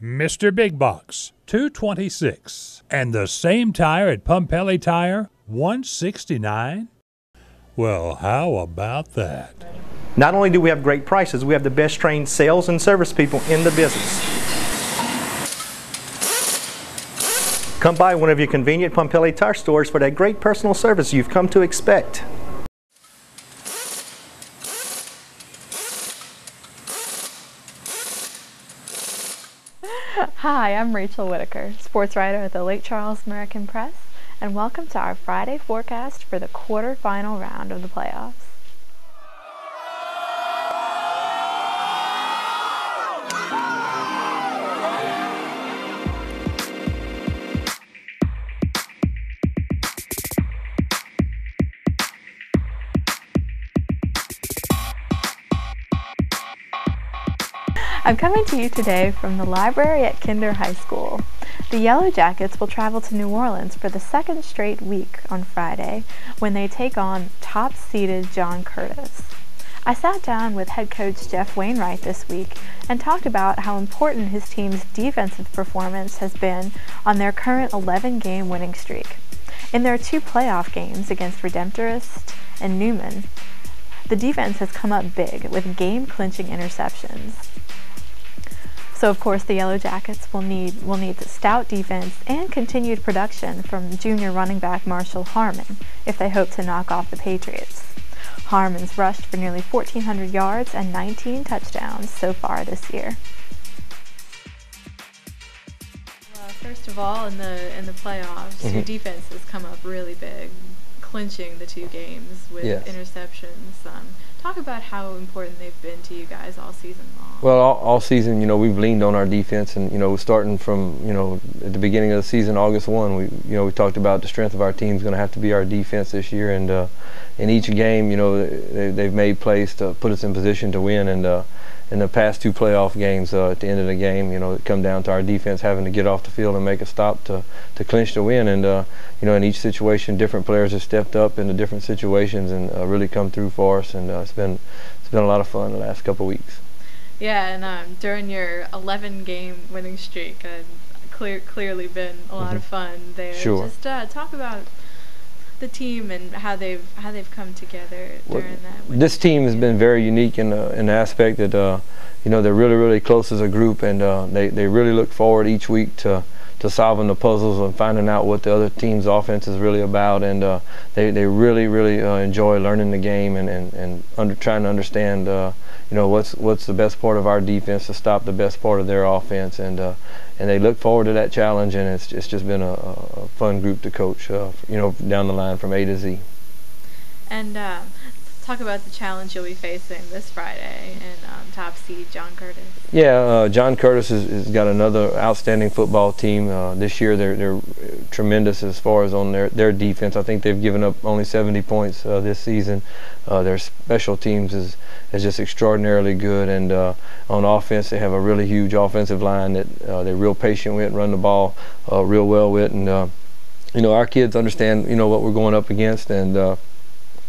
Mr. Big Box, $226. And the same tire at Pumpelly Tire, $169. Well, how about that? Not only do we have great prices, we have the best trained sales and service people in the business. Come by one of your convenient Pumpelly Tire stores for that great personal service you've come to expect. Hi, I'm Rachel Whittaker, sports writer at the Lake Charles American Press, and welcome to our Friday forecast for the quarterfinal round of the playoffs. I'm coming to you today from the library at Kinder High School. The Yellow Jackets will travel to New Orleans for the second straight week on Friday when they take on top-seeded John Curtis. I sat down with head coach Jeff Wainwright this week and talked about how important his team's defensive performance has been on their current 11-game winning streak. In their two playoff games against Redemptorist and Newman, the defense has come up big with game-clinching interceptions. So of course the Yellow Jackets will need the stout defense and continued production from junior running back Marshall Harmon if they hope to knock off the Patriots. Harmon's rushed for nearly 1,400 yards and 19 touchdowns so far this year. Well, first of all, in the playoffs, your defense has come up really big, clinching the two games with interceptions. Talk about how important they've been to you guys all season long. Well, all season, we've leaned on our defense, and starting from at the beginning of the season, August 1, we talked about the strength of our team is going to have to be our defense this year, and in each game, they've made plays to put us in position to win, and in the past two playoff games, at the end of the game, it come down to our defense having to get off the field and make a stop to clinch the win, and in each situation, different players have stepped up into different situations and really come through for us, and it's been a lot of fun the last couple of weeks. Yeah, and during your 11-game winning streak, clearly been a lot of fun there. Sure. Just talk about the team and how they've come together during that. This team has been very unique in the aspect that they're really close as a group, and they really look forward each week to solving the puzzles and finding out what the other team's offense is really about, and they really enjoy learning the game and trying to understand what's the best part of our defense to stop the best part of their offense, and they look forward to that challenge, and it's just been a fun group to coach down the line from A to Z. And talk about the challenge you'll be facing this Friday in top seed John Curtis. Yeah, John Curtis has got another outstanding football team. This year they're tremendous as far as on their defense. I think they've given up only 70 points this season. Their special teams is just extraordinarily good, and on offense they have a really huge offensive line that they're real patient with, run the ball real well with, and our kids understand what we're going up against, and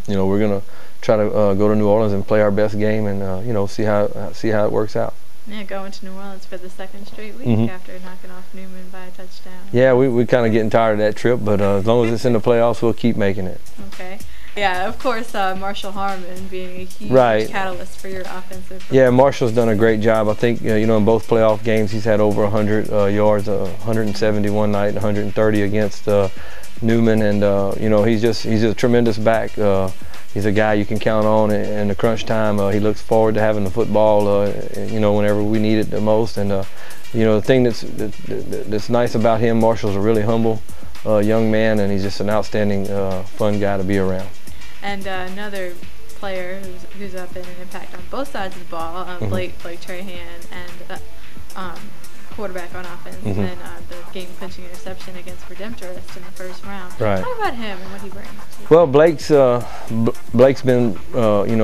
we're gonna try to go to New Orleans and play our best game, and see how it works out. Yeah, going to New Orleans for the second straight week after knocking off Newman by a touchdown. Yeah, we're kind of getting tired of that trip, but as long as it's in the playoffs, we'll keep making it. Okay. Yeah, of course, Marshall Harmon being a huge catalyst for your offensive performance. Yeah, Marshall's done a great job. I think in both playoff games he's had over 100 yards, 170 one night, 130 against Newman, and he's a tremendous back. He's a guy you can count on in the crunch time. He looks forward to having the football, whenever we need it the most. And the thing that's nice about him, Marshall's a really humble young man, and he's just an outstanding, fun guy to be around. And another player who's up in an impact on both sides of the ball, Blake Trahan, and quarterback on offense, and then the game-clinching interception against Redemptorist in the first round. Right. Talk about him and what he brings. Well, Blake's been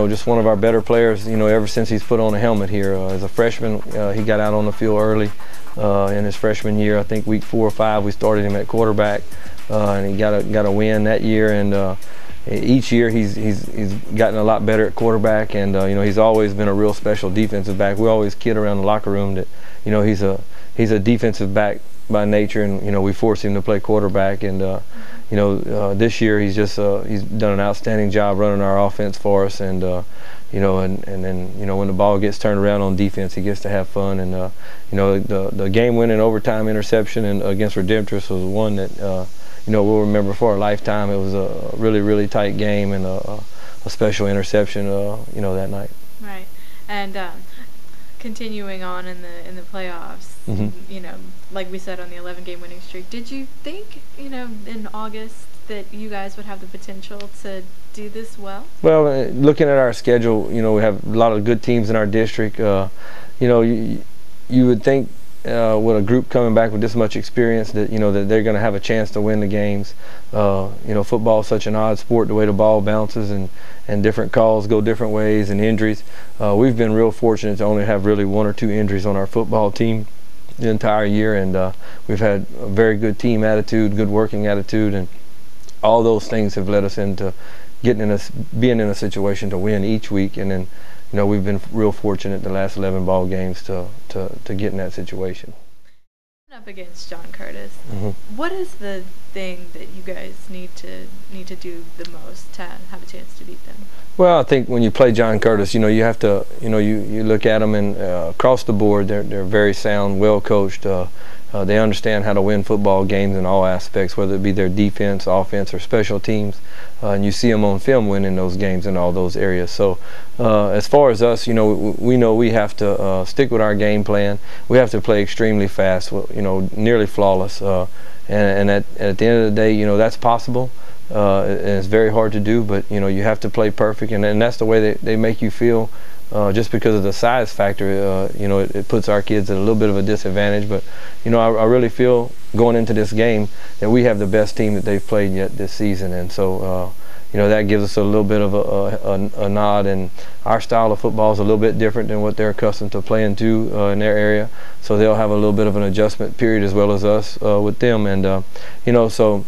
just one of our better players. Ever since he's put on a helmet here as a freshman. He got out on the field early in his freshman year. I think week 4 or 5 we started him at quarterback, and he got a win that year. And each year he's gotten a lot better at quarterback, and you know, he's always been a real special defensive back. We always kid around the locker room that, you know, he's a defensive back by nature, and you know, we force him to play quarterback. And you know, this year he's done an outstanding job running our offense for us, and you know, and then, you know, when the ball gets turned around on defense, he gets to have fun. And you know, the game-winning overtime interception against Redemptress was one that you know, we'll remember for a lifetime. It was a really tight game, and a special interception you know, that night. Right. And continuing on in the playoffs, you know, like we said, on the 11-game winning streak, did you think, you know, in August that you guys would have the potential to do this well? Well, looking at our schedule, you know, we have a lot of good teams in our district. You know, you would think with a group coming back with this much experience that, you know, that they're going to have a chance to win the games. You know, football is such an odd sport, the way the ball bounces, and different calls go different ways, and injuries. We've been real fortunate to only have really 1 or 2 injuries on our football team the entire year, and we've had a very good team attitude, good working attitude, and all those things have led us into being in a situation to win each week. And then, you know, we've been real fortunate the last 11 ball games to get in that situation. Up against John Curtis, what is the thing that you guys need to do the most to have a chance to beat them? Well, I think when you play John Curtis, you know, you have to, you know, you look at them, and across the board, they're very sound, well coached. They understand how to win football games in all aspects, whether it be their defense, offense, or special teams. And you see them on film winning those games in all those areas. So as far as us, you know we have to stick with our game plan. We have to play extremely fast, you know, nearly flawless. And at the end of the day, you know, that's possible. And it's very hard to do, but, you know, you have to play perfect. And that's the way they make you feel. Just because of the size factor, you know, it puts our kids at a little bit of a disadvantage. But, you know, I really feel going into this game that we have the best team that they've played yet this season. And so, you know, that gives us a little bit of a nod. And our style of football is a little bit different than what they're accustomed to playing to in their area. So they'll have a little bit of an adjustment period as well as us with them. And, you know, so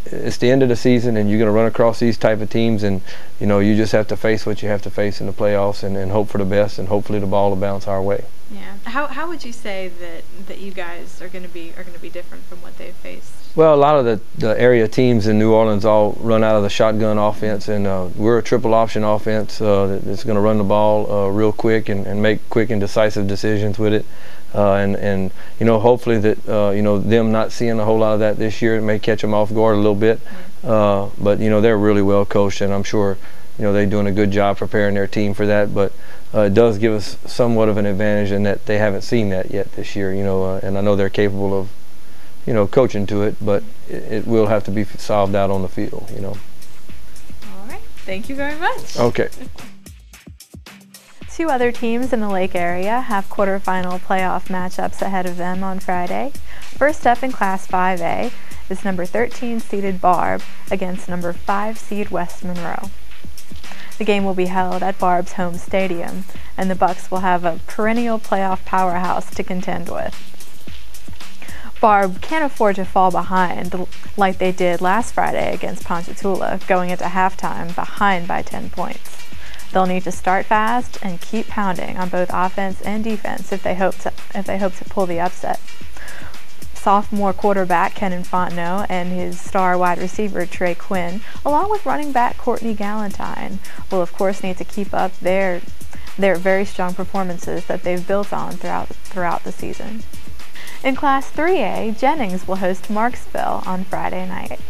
it's the end of the season, and you're going to run across these type of teams, and, you know, you just have to face what you have to face in the playoffs, and hope for the best, and hopefully the ball will bounce our way. Yeah. How would you say that you guys are going to be different from what they've faced? Well, a lot of the area teams in New Orleans all run out of the shotgun offense, and we're a triple option offense that's going to run the ball real quick and make quick and decisive decisions with it. And you know, hopefully that you know, them not seeing a whole lot of that this year, it may catch them off guard a little bit. But you know, they're really well coached, and I'm sure, you know, they're doing a good job preparing their team for that. But it does give us somewhat of an advantage in that they haven't seen that yet this year. You know, and I know they're capable of, you know, coaching to it, but it will have to be solved out on the field. You know. All right. Thank you very much. Okay. 2 other teams in the Lake area have quarterfinal playoff matchups ahead of them on Friday. First up in Class 5A is number 13 seeded Barb against number 5 seed West Monroe. The game will be held at Barb's home stadium, and the Bucks will have a perennial playoff powerhouse to contend with. Barb can't afford to fall behind like they did last Friday against Ponchatoula, going into halftime behind by 10 points. They'll need to start fast and keep pounding on both offense and defense if they hope to pull the upset. Sophomore quarterback Kenan Fontenot and his star wide receiver Trey Quinn, along with running back Courtney Galentine, will of course need to keep up their very strong performances that they've built on throughout the season. In Class 3A, Jennings will host Marksville on Friday night.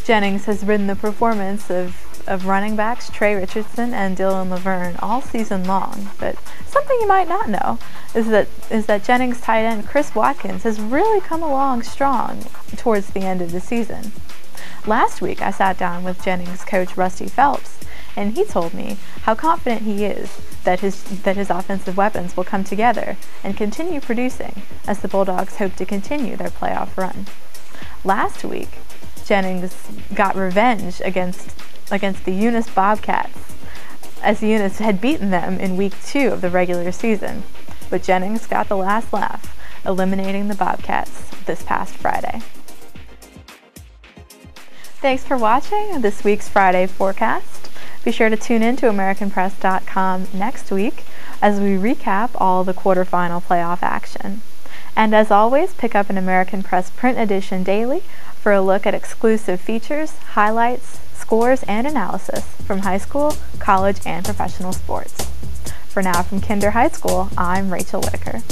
Jennings has ridden the performance of running backs Trey Richardson and Dylan Laverne all season long, but something you might not know is that Jennings tight end Chris Watkins has really come along strong towards the end of the season. Last week I sat down with Jennings coach Rusty Phelps, and he told me how confident he is that his offensive weapons will come together and continue producing as the Bulldogs hope to continue their playoff run. Last week, Jennings got revenge against the Eunice Bobcats, as Eunice had beaten them in Week 2 of the regular season, but Jennings got the last laugh, eliminating the Bobcats this past Friday. Thanks for watching this week's Friday forecast. Be sure to tune in to AmericanPress.com next week as we recap all the quarterfinal playoff action. And as always, pick up an American Press print edition daily for a look at exclusive features, highlights, scores, and analysis from high school, college, and professional sports. For now, from Kinder High School, I'm Rachel Whittaker.